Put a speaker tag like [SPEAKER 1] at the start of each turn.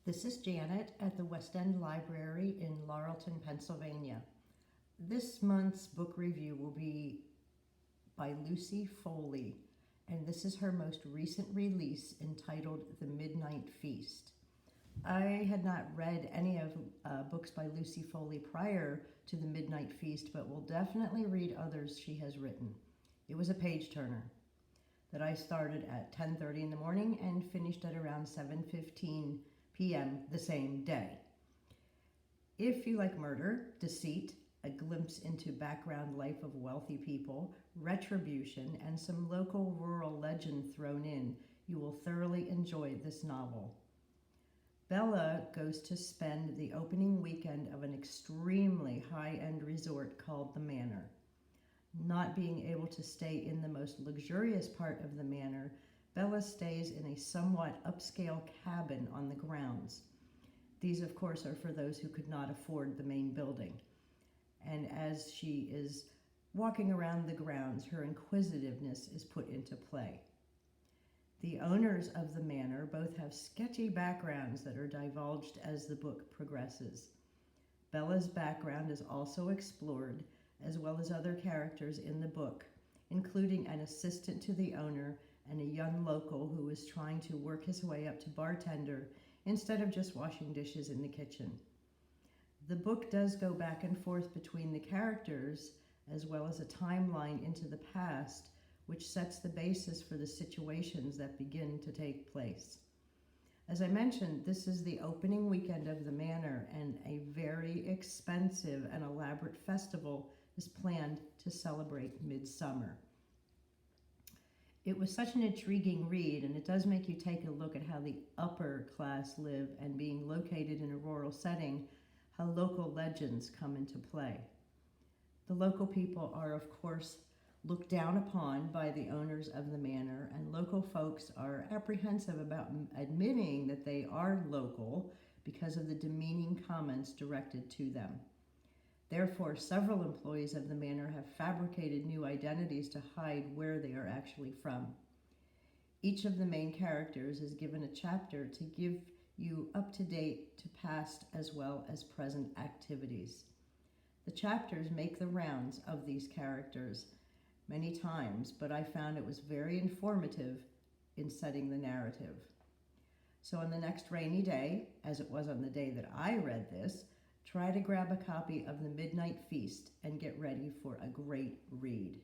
[SPEAKER 1] This is Janet at the West End Library in Laurelton, Pennsylvania. This month's book review will be by Lucy Foley, and this is her most recent release entitled The Midnight Feast. I had not read any of books by Lucy Foley prior to The Midnight Feast, but will definitely read others she has written. It was a page turner that I started at 10:30 in the morning and finished at around 7:15 p.m. the same day. If you like murder, deceit, a glimpse into background life of wealthy people, retribution, and some local rural legend thrown in, you will thoroughly enjoy this novel. Bella goes to spend the opening weekend of an extremely high-end resort called the Manor. Not being able to stay in the most luxurious part of the Manor, Bella stays in a somewhat upscale cabin on the grounds. These, of course, are for those who could not afford the main building. And as she is walking around the grounds, her inquisitiveness is put into play. The owners of the manor both have sketchy backgrounds that are divulged as the book progresses. Bella's background is also explored, as well as other characters in the book, including an assistant to the owner and a young local who is trying to work his way up to bartender instead of just washing dishes in the kitchen. The book does go back and forth between the characters, as well as a timeline into the past, which sets the basis for the situations that begin to take place. As I mentioned, this is the opening weekend of the Manor, and a very expensive and elaborate festival is planned to celebrate midsummer. It was such an intriguing read, and it does make you take a look at how the upper class live, and being located in a rural setting, how local legends come into play. The local people are, of course, looked down upon by the owners of the manor, and local folks are apprehensive about admitting that they are local because of the demeaning comments directed to them. Therefore, several employees of the manor have fabricated new identities to hide where they are actually from. Each of the main characters is given a chapter to give you up to date to past as well as present activities. The chapters make the rounds of these characters many times, but I found it was very informative in setting the narrative. So on the next rainy day, as it was on the day that I read this, try to grab a copy of The Midnight Feast and get ready for a great read.